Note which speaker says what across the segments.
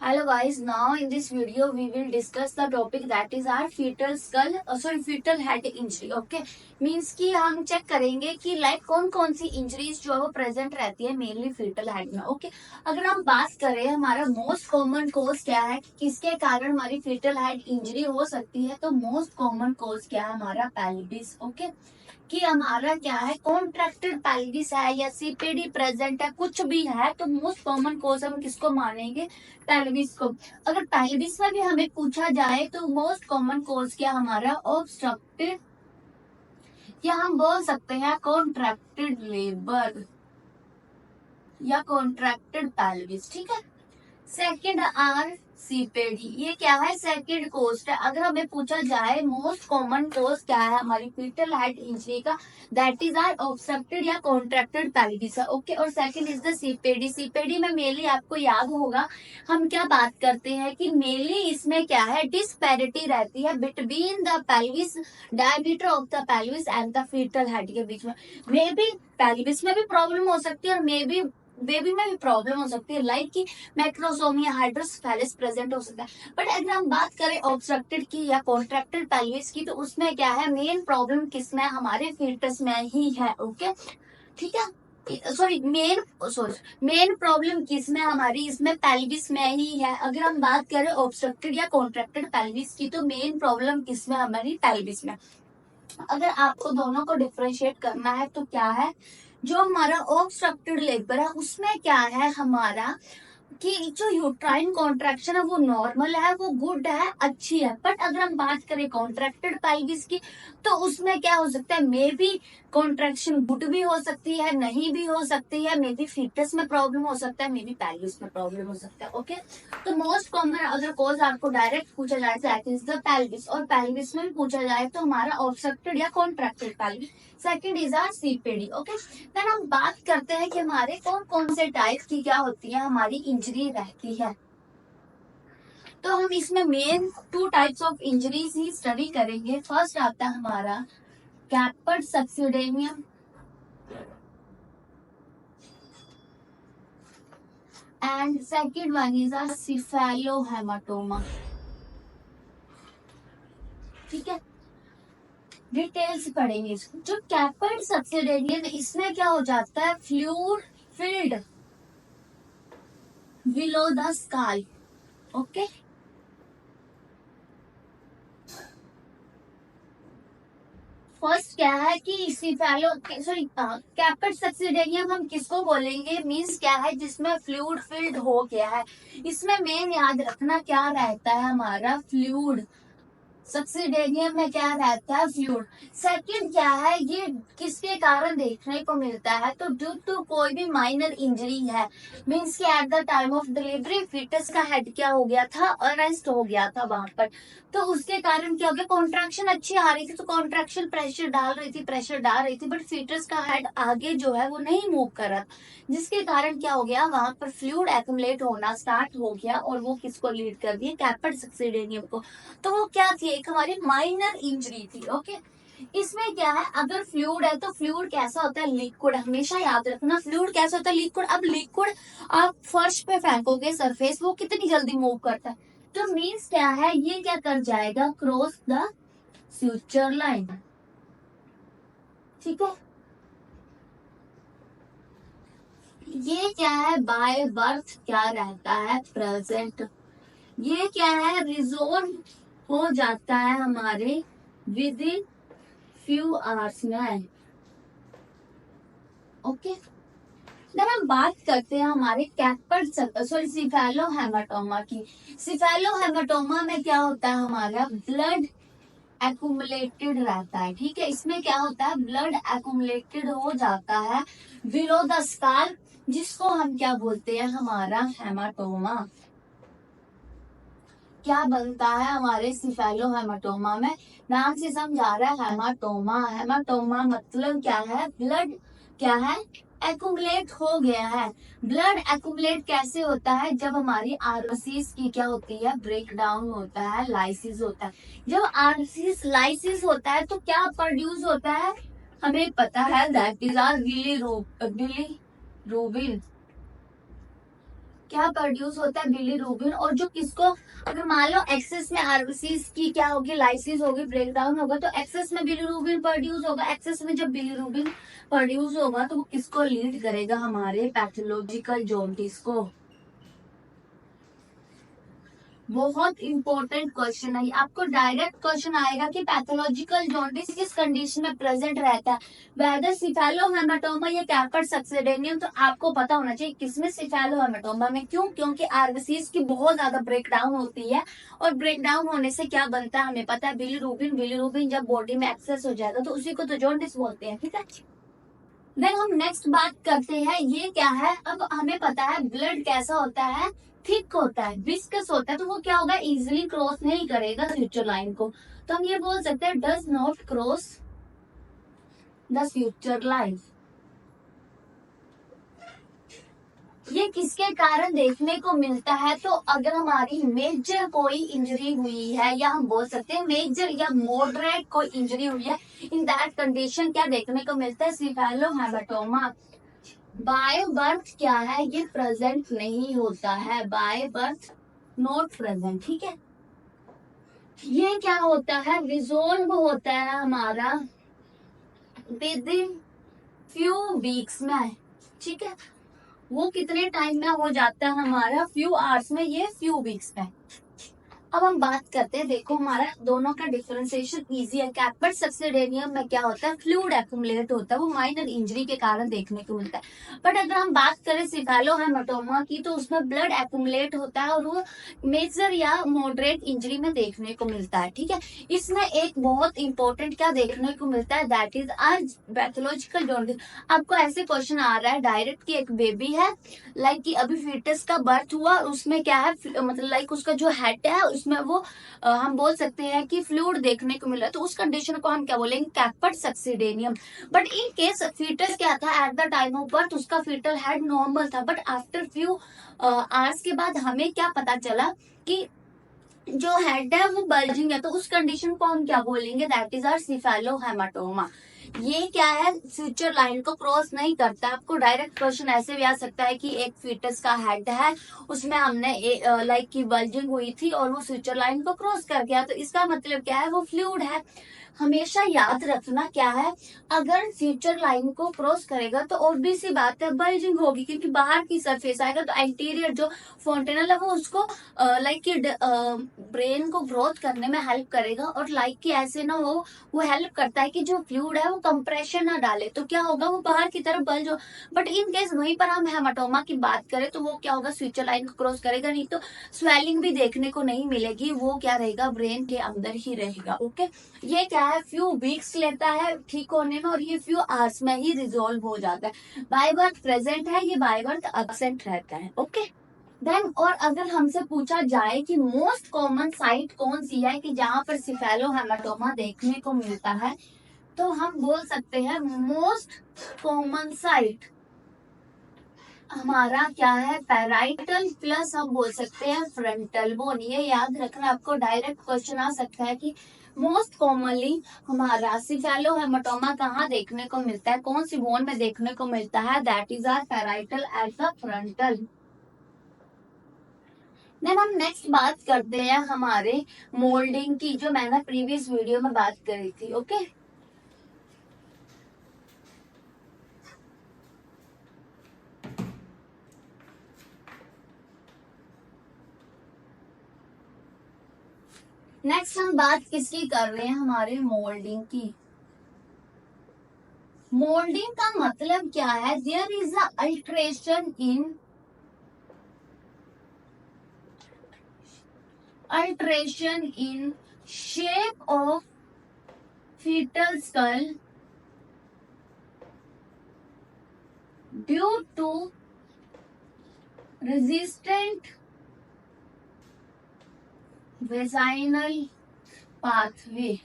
Speaker 1: Hello guys, now in this video we will discuss the topic that is our fetal skull, fetal head injury. Okay, means कि हम check करेंगे कि like कौन कौन सी injuries जो है वो प्रेजेंट रहती है मेनली फीटल हेड में. ओके, अगर हम बात करें हमारा मोस्ट कॉमन कोज क्या है, किसके कारण हमारी फीटल हेड इंजरी हो सकती है, तो मोस्ट कॉमन कोज क्या है हमारा पेल्विस. ओके, कि हमारा क्या है कॉन्ट्रैक्टेड पेल्विस है या सीपीडी प्रेजेंट है, कुछ भी है तो मोस्ट कॉमन कोज हम किसको मानेंगे, पेल्विस को. अगर पेल्विस में भी हमें पूछा जाए तो मोस्ट कॉमन कोज क्या हमारा ऑब्स्ट्रक्टेड या हम बोल सकते हैं कॉन्ट्रैक्टेड लेबर या कॉन्ट्रैक्टेड पेल्विस. ठीक है. सेकंड आर सीपीडी, ये क्या है सेकंड कोस्ट है. अगर हमें पूछा जाए मोस्ट कॉमन कोज क्या है हमारी फीटल हेड इंजरी का, दैट इज आर ऑब्स्ट्रक्टेड या कॉन्ट्रैक्टेड पेल्विस है. ओके, और second is the CPD. CPD में मेनली आपको याद होगा हम क्या बात करते हैं कि मेनली इसमें क्या है डिस्पैरिटी रहती है between the pelvis, diameter of the pelvis and the fetal head के बीच में. मे बी पेल्विस में भी प्रॉब्लम हो सकती है और मे बी बेबी में भी प्रॉब्लम हो सकती है, लाइक कि मैक्रोसोमिया हाइड्रोसेफेलस प्रेजेंट हो सकता है. बट अगर हम बात करें ऑब्स्ट्रक्टेड की या कॉन्ट्रैक्टेड पेल्विस की, तो उसमें क्या है मेन प्रॉब्लम किसमें, हमारे फीटस में ही है. ओके, ठीक है. मेन प्रॉब्लम किसमें हमारी, इसमें पेल्विस में ही है. अगर हम बात करें ऑब्स्ट्रक्टेड या कॉन्ट्रैक्टेड पेल्विस की, तो मेन प्रॉब्लम किसमें हमारी पेल्विस में. अगर आपको दोनों को डिफरेंशिएट करना है तो क्या है, जो हमारा ऑब्स्ट्रक्टेड लेबर है उसमें क्या है हमारा कि जो यूट्राइन कॉन्ट्रैक्शन है वो नॉर्मल है, वो गुड है, अच्छी है. बट अगर हम बात करें कॉन्ट्रैक्टेड पेल्विस की, तो उसमें क्या हो सकता है, मे बी कॉन्ट्रैक्शन गुड भी हो सकती है, नहीं भी हो सकती है, मे बी फीटस में प्रॉब्लम हो सकता है, मे बी पेल्विस में प्रॉब्लम हो सकता है. ओके, तो मोस्ट कॉमन अगर कोज आपको डायरेक्ट पूछा जाए दैट इज द पेल्विस, और पेल्विस में भी पूछा जाए तो हमारा ऑब्स्ट्रक्टेड या contracted pelvis. Second is our CPD. Okay, then हम बात करते हैं कि हमारे कौन कौन से टाइप की क्या होती है हमारी इंजरी रहती है. तो हम इसमें मेन 2 टाइप्स ऑफ इंजरीज ही स्टडी करेंगे. फर्स्ट आता है हमारा caput succedaneum and second one is a cephalohematoma. ठीक है, डिटेल्स पढ़ेंगे इसको. जो कैपर्ड सक्सिडेनियम, इसमें क्या हो जाता है fluid filled below the scale. Okay, first क्या है कि कैपेट सक्सिडेनियम हम किसको बोलेंगे, मींस क्या है जिसमें फ्लूइड फिल्ड हो गया है. इसमें मेन याद रखना क्या रहता है हमारा फ्लूइड. सक्सिडेनियम में क्या रहता है फ्लूइड. सेकंड क्या है, ये किसके कारण देखने को मिलता है, तो ड्यू टू कोई भी माइनर इंजरी है, मींस कि at the time of delivery fetus का हेड क्या हो गया था, अरेस्ट हो गया था वहां पर. तो उसके कारण क्या हो गया, कॉन्ट्रैक्शन अच्छी आ रही थी, तो कॉन्ट्रैक्शन प्रेशर डाल रही थी बट फीटस का हेड आगे जो है वो नहीं मूव कर रहा, जिसके कारण क्या हो गया वहां पर फ्लूइड एक्युमुलेट होना स्टार्ट हो गया और वो किसको लीड कर दिया, कैपेट सक्सिडेनियम को. तो वो क्या थी, एक हमारी माइनर इंजरी थी. ओके, इसमें क्या है अगर फ्लूइड है तो फ्लूइड कैसा होता है, लिक्विड. हमेशा याद रखना फ्लूइड कैसा होता है, लिक्विड. अब लिक्विड आप फर्श पे फेंकोगे सरफेस, वो कितनी जल्दी मूव करता है, तो मीन्स क्या है ये क्या कर जाएगा, क्रॉस द फ्यूचर लाइन. ठीक है, ये क्या है बाय बर्थ क्या रहता है प्रेजेंट. ये क्या है रिजोल्व हो जाता है हमारे विद इन फ्यू आवर्स में. ओके, जब हम बात करते हैं हमारे कैपर्ड सिफेलोहेमाटोमा की. सिफेलोहेमाटोमा में क्या होता है हमारा ब्लड एक्युमुलेटेड रहता है. ठीक है, इसमें क्या होता है ब्लड एक्युमुलेटेड हो जाता है बिलो द स्काल, जिसको हम क्या बोलते हैं हमारा हेमाटोमा. क्या बनता है हमारे सिफेलोहेमाटोमा में, नाम से समझा रहा है हेमाटोमा. हेमाटोमा मतलब क्या है, ब्लड क्या है एक्युमुलेट हो गया है. ब्लड एक्युमुलेट कैसे होता है, जब हमारी आरबीसीज की क्या होती है ब्रेक डाउन होता है, लाइसिस होता है. जब आरबीसीज लाइसिस होता है तो क्या प्रोड्यूस होता है, हमें पता है दैट इज आर बिलीरूबिन. क्या प्रोड्यूस होता है, बिलीरुबिन। और जो किसको, अगर मान लो एक्सेस में आरबीसीज की क्या होगी, लाइसिस होगी, ब्रेकडाउन होगा, तो एक्सेस में बिलीरुबिन प्रोड्यूस होगा। एक्सेस में जब बिलीरुबिन प्रोड्यूस होगा तो वो किसको लीड करेगा, हमारे पैथोलॉजिकल जॉन्डिस को। बहुत इंपॉर्टेंट क्वेश्चन है, आपको डायरेक्ट क्वेश्चन आएगा कि पैथोलॉजिकल जॉन्डिस किस कंडीशन में प्रेजेंट रहता है, वेदर सिफेलोहेमाटोमा या कैपर्ड सक्सेडेनियम। तो आपको पता होना चाहिए किसमें, सिफेलोहेमाटोमा में। क्यों? क्योंकि आरबीसीज की बहुत ज्यादा ब्रेकडाउन होती है, और ब्रेकडाउन होने से क्या बनता है हमें पता है, बिलीरुबिन। बिलीरुबिन जब बॉडी में एक्सेस हो जाएगा तो उसी को तो जॉन्डिस बोलते हैं, ठीक है। देन हम नेक्स्ट बात करते हैं, ये क्या है, अब हमें पता है ब्लड कैसा होता है, थिक होता है, विस्कस होता है, तो वो क्या होगा, इजीली क्रॉस नहीं करेगा फ्यूचर लाइन को। तो हम ये बोल सकते हैं does not cross the future line. ये किसके कारण देखने को मिलता है, तो अगर हमारी मेजर कोई इंजरी हुई है, या हम बोल सकते हैं मेजर या मॉडरेट कोई इंजरी हुई है, इन दैट कंडीशन क्या देखने को मिलता है, सिफेलोहेमाटोमा। बाय बर्थ क्या है, ये प्रेजेंट नहीं होता है, बाय बर्थ नॉट प्रेजेंट, ठीक है। ये क्या होता है, रिजोल्व होता है हमारा विद इन फ्यू वीक्स में, ठीक है। वो कितने टाइम में हो जाता है हमारा, फ्यू आवर्स में, ये फ्यू वीक्स में। अब हम बात करते हैं, देखो हमारा दोनों का डिफरेंशिएशन इजी है। कैपर्ड सक्सेडेनियम में क्या होता है, फ्लूइड एक्युमुलेट होता है, वो माइनर इंजरी के कारण देखने को मिलता है। बट अगर हम बात करें सिफेलोहेमाटोमा की, तो उसमें ब्लड एक्युमुलेट होता है, और वो मेजर या मॉडरेट इंजरी में देखने को मिलता है, ठीक है। इसमें एक बहुत इंपॉर्टेंट क्या देखने को मिलता है, that is are pathological jaundice. आपको ऐसे क्वेश्चन आ रहा है डायरेक्ट की, एक बेबी है लाइक कि अभी फीटस का बर्थ हुआ, उसमें क्या है, मतलब लाइक उसका जो हेड है उसमें वो हम बोल सकते हैं कि फ्लूइड देखने को मिला, तो उस कंडीशन को हम क्या बोलेंगे, कैपर्ड सक्सेडेनियम। बट इन केस फीटस क्या था, eight the time of birth उसका फीटल हेड नॉर्मल था, बट आफ्टर फ्यू आवर्स के बाद हमें क्या पता चला कि जो हेड है वो बल्जिंग है, तो उस कंडीशन को हम क्या बोलेंगे, दैट इज आर सिफेलोहेमाटोमा। ये क्या है, फ्यूचर लाइन को क्रॉस नहीं करता। आपको डायरेक्ट क्वेश्चन ऐसे भी आ सकता है कि एक फीटस का हेड है, उसमें हमने लाइक की बल्जिंग हुई थी और वो फ्यूचर लाइन को क्रॉस कर गया, तो इसका मतलब क्या है, वो फ्लूइड है। हमेशा याद रखना क्या है, अगर फ्यूचर लाइन को क्रॉस करेगा तो ऑब्वियस सी बात है बल्जिंग होगी, क्योंकि बाहर की सरफेस आएगा, तो एंटीरियर जो फोंटेनल है वो उसको लाइक कि ब्रेन को ग्रोथ करने में हेल्प करेगा, और लाइक कि ऐसे ना हो, वो हेल्प करता है कि जो फ्लूइड है वो कंप्रेशन ना डाले, तो क्या होगा, वो बाहर की तरफ बल्ज हो। बट इन केस वहीं पर हम हेमाटोमा की बात करें तो वो क्या होगा, फ्यूचर लाइन को क्रॉस करेगा नहीं, तो स्वेलिंग भी देखने को नहीं मिलेगी, वो क्या रहेगा, ब्रेन के अंदर ही रहेगा, ओके। ये क्या है, फ्यू वीक्स लेता है ठीक होने में, और ये फ्यू आवर्स में ही रिजोल्व हो जाता है। बाय बर्थ प्रेजेंट है, ये बाय बर्थ एब्सेंट रहता है, ओके। देन और अगर हमसे पूछा जाए कि मोस्ट कॉमन साइट कौन सी है कि जहां पर सिफेलोहेमाटोमा देखने को मिलता है, तो हम बोल सकते हैं मोस्ट कॉमन साइट हमारा क्या है, पैराइटल प्लस हम बोल सकते हैं फ्रंटल बोन। ये याद रखना, आपको डायरेक्ट क्वेश्चन आ सकता है कि मोस्ट कॉमनली हमारा सिफेलोहेमाटोमा कहाँ देखने को मिलता है, कौन सी बोन में देखने को मिलता है, that is are parietal at the frontal. Then हम नेक्स्ट बात करते हैं हमारे मोल्डिंग की, जो मैंने प्रीवियस वीडियो में बात करी थी, ओके। नेक्स्ट हम बात किसकी कर रहे हैं, हमारे मोल्डिंग की। मोल्डिंग का मतलब क्या है, there is a alteration in shape of fetal skull due to resistant vaginal pathway,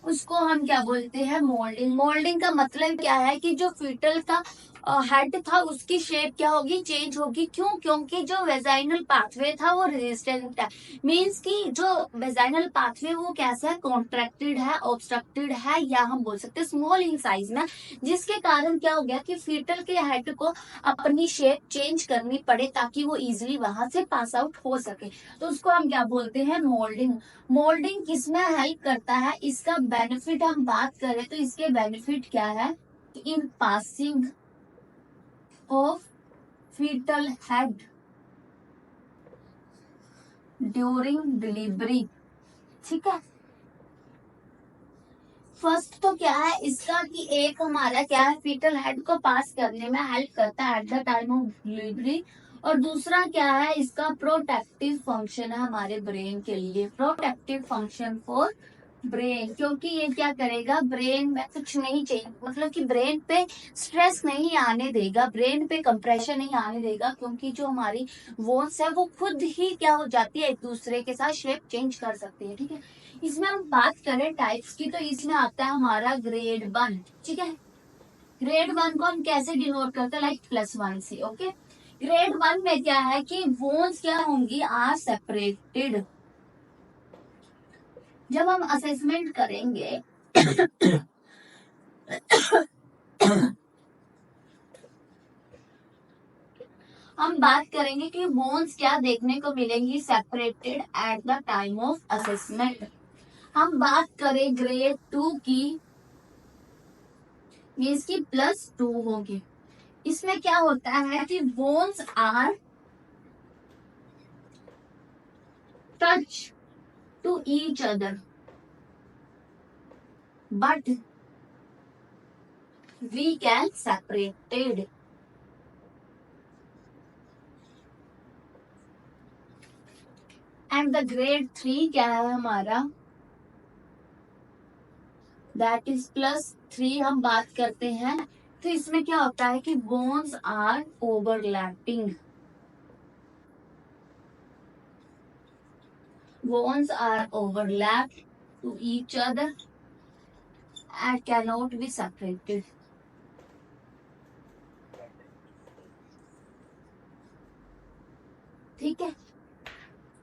Speaker 1: उसको हम क्या बोलते हैं, मोल्डिंग। मोल्डिंग का मतलब क्या है कि जो फीटल का हेड था उसकी शेप क्या होगी, चेंज होगी। क्यों? क्योंकि जो वेजाइनल पाथवे था वो रेजिस्टेंट है। मींस कि जो वेजाइनल पाथवे वो कैसा है, कॉन्ट्रैक्टेड है, ऑब्स्ट्रक्टेड है, या हम बोल सकते हैं स्मॉल इन साइज में, जिसके कारण क्या हो गया कि फीटल के हेड को अपनी शेप चेंज करनी पड़े ताकि वो इजिली वहां से पास आउट हो सके। तो उसको हम क्या बोलते हैं, मोल्डिंग। मोल्डिंग किसमें हेल्प करता है, इसका बेनिफिट हम बात करें तो इसके बेनिफिट क्या है, in passing of fetal head during delivery. ठीक है, फर्स्ट तो क्या है इसका कि एक हमारा क्या है, फीटल हेड को पास करने में हेल्प करता है eight the time of delivery. और दूसरा क्या है, इसका प्रोटेक्टिव फंक्शन है हमारे ब्रेन के लिए, प्रोटेक्टिव फंक्शन फॉर ब्रेन। क्योंकि ये क्या करेगा, ब्रेन में कुछ नहीं चाहिए, मतलब कि ब्रेन पे स्ट्रेस नहीं आने देगा, ब्रेन पे कंप्रेशन नहीं आने देगा, क्योंकि जो हमारी वोन्स है वो खुद ही क्या हो जाती है, एक दूसरे के साथ शेप चेंज कर सकती है। ठीक है, इसमें हम बात करें टाइप्स की तो इसमें आता है हमारा ग्रेड 1। ठीक है, ग्रेड 1 को हम कैसे डिनोट करते हैं, लाइक +1 से। ओके, ग्रेड 1 में क्या है कि बोन्स क्या होंगी, आर सेपरेटेड। जब हम असेसमेंट करेंगे हम बात करेंगे कि बोन्स क्या देखने को मिलेंगी, separated at the time of assessment. हम बात करें ग्रेड 2 की, मीन्स की +2 होगी। इसमें क्या होता है कि bones are touch to each other but we can separated. And the grade 3 क्या है हमारा, दैट इज +3। हम बात करते हैं तो इसमें क्या होता है कि bones are overlapping, bones are overlapped to each other and cannot be separated. ठीक है,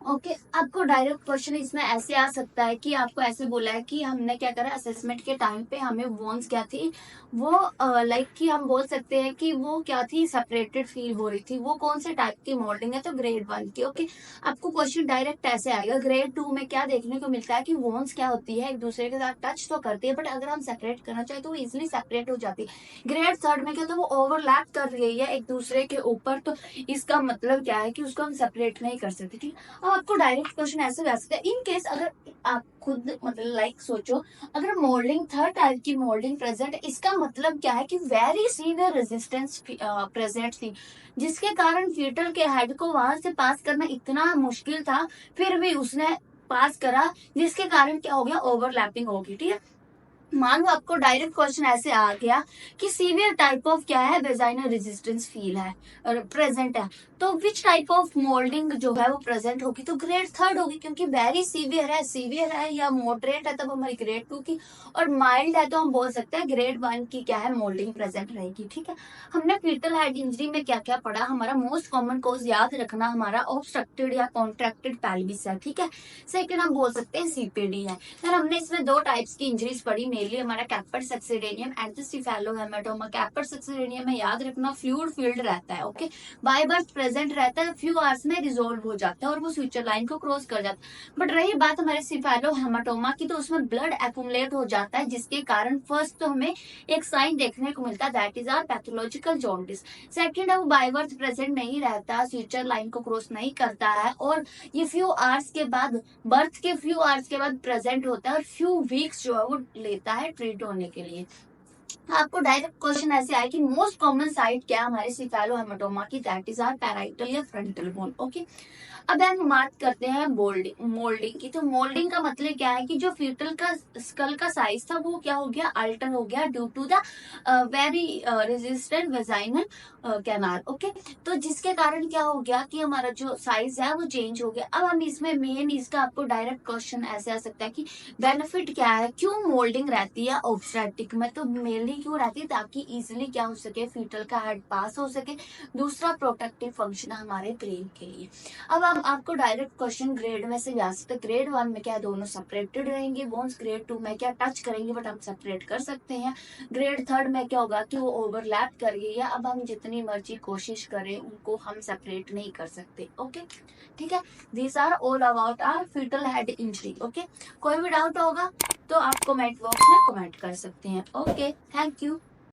Speaker 1: ओके आपको डायरेक्ट क्वेश्चन इसमें ऐसे आ सकता है कि आपको ऐसे बोला है कि हमने क्या करा, असेसमेंट के टाइम पे हमें बोन्स क्या थी, वो लाइक कि हम बोल सकते हैं कि वो क्या थी, सेपरेटेड फील हो रही थी। वो कौन से टाइप की मोल्डिंग है, तो ग्रेड 1 की। ओके, आपको क्वेश्चन डायरेक्ट ऐसे आएगा। ग्रेड 2 में क्या देखने को मिलता है कि बोन्स क्या होती है, एक दूसरे के साथ टच तो करती है, बट अगर हम सेपरेट करना चाहे तो वो इजिली सेपरेट हो जाती है। ग्रेड 3 में क्या, तो वो ओवरलैप कर रही है एक दूसरे के ऊपर, तो इसका मतलब क्या है कि उसको हम सेपरेट नहीं कर सकते। ठीक है, अब आपको डायरेक्ट क्वेश्चन ऐसे आ सकता है, इन केस अगर आप खुद मतलब लाइक सोचो, अगर मोल्डिंग 3rd टाइप की मोल्डिंग प्रेजेंट, इसका मतलब क्या है कि वेरी सीवियर रेजिस्टेंस प्रेजेंट थी, जिसके कारण फीटल के हेड को वहां से पास करना इतना मुश्किल था, फिर भी उसने पास करा, जिसके कारण क्या हो गया, ओवरलैपिंग होगी। ठीक है, मान लो आपको डायरेक्ट क्वेश्चन ऐसे आ गया कि सीवियर टाइप ऑफ क्या है, वेजाइनल रेजिस्टेंस फील है और प्रेजेंट है, तो विच टाइप ऑफ मोल्डिंग जो है वो प्रेजेंट होगी, तो ग्रेड 3rd होगी, क्योंकि वेरी सीवियर है या मॉडरेट है तब हमारी ग्रेड 2 की, और माइल्ड है तो हम बोल सकते हैं ग्रेड 1 की क्या है, मोल्डिंग प्रेजेंट रहेगी। ठीक है, हमने फीटल हेड इंजरी में क्या क्या पढ़ा, हमारा मोस्ट कॉमन कोज याद रखना हमारा ऑब्स्ट्रक्टेड या कॉन्ट्रैक्टेड पेल्विस है। ठीक है, सेकंड हम बोल सकते हैं सीपीडी है। फिर हमने इसमें 2 टाइप्स की इंजरीज पढ़ी, मेनली हमारा कैपर सक्सेडेनियम एंड द सिफेलोहेमाटोमा। कैपर सक्सेडेनियम में याद रखना फ्लूइड फील्ड रहता है, ओके, बाय बर्थ प्रेजेंट रहता है, फ्यू आवर्स में रिजोल्व हो जाता है और वो फ्यूचर लाइन को क्रॉस कर जाता है। बट रही बात हमारे सिफेलोहेमाटोमा की, तो उसमें ब्लड एक्यूमुलेट हो जाता है, जिसके कारण फर्स्ट तो हमें एक साइन देखने को मिलता है, that is are pathological jaundice. Second है वो बाय बर्थ प्रेजेंट नहीं रहता, फ्यूचर लाइन को क्रॉस नहीं करता है, और ये फ्यू आवर्स के बाद, बर्थ के फ्यू आवर्स के बाद प्रेजेंट होता है, और फ्यू वीक्स जो है वो लेता है ट्रीट होने के लिए। आपको डायरेक्ट क्वेश्चन ऐसे आए कि मोस्ट कॉमन साइट क्या है हमारे सिफेलोहेमाटोमा की, दैट इज आर पैराइटल या फ्रंटल बोन। ओके, अब हम बात करते हैं मोल्डिंग की। तो मोल्डिंग का मतलब क्या है कि जो फीटल का स्कल का साइज था वो क्या हो गया, अल्टर हो गया due to the very resistant vaginal canal. Okay, तो जिसके कारण क्या हो गया कि हमारा जो साइज है वो चेंज हो गया। अब हम इसमें मेन इसका आपको डायरेक्ट क्वेश्चन ऐसे आ सकता है कि बेनिफिट क्या है, क्यों मोल्डिंग रहती है ऑब्स्टेट्रिक में, तो जल्दी क्यों रहती है? ताकि इजिली क्या हो सके, फीटल का हेड पास हो सके। दूसरा प्रोटेक्टिव फंक्शन हमारे ब्रेन के लिए। अब हम आपको डायरेक्ट क्वेश्चन ग्रेड में से भी आ सकते हैं। ग्रेड 1 में क्या दोनों सेपरेटेड रहेंगे बोन्स, ग्रेड 2 में क्या टच करेंगे बट हम सेपरेट कर सकते हैं, ग्रेड 3 में क्या होगा कि वो ओवरलैप करेंगे, या अब हम जितनी मर्जी कोशिश करें उनको हम सेपरेट नहीं कर सकते। ओके, ठीक है। These are all about our fetal head injury. Okay, कोई भी डाउट होगा तो आप कमेंट बॉक्स में कमेंट कर सकते हैं। Okay, thank you.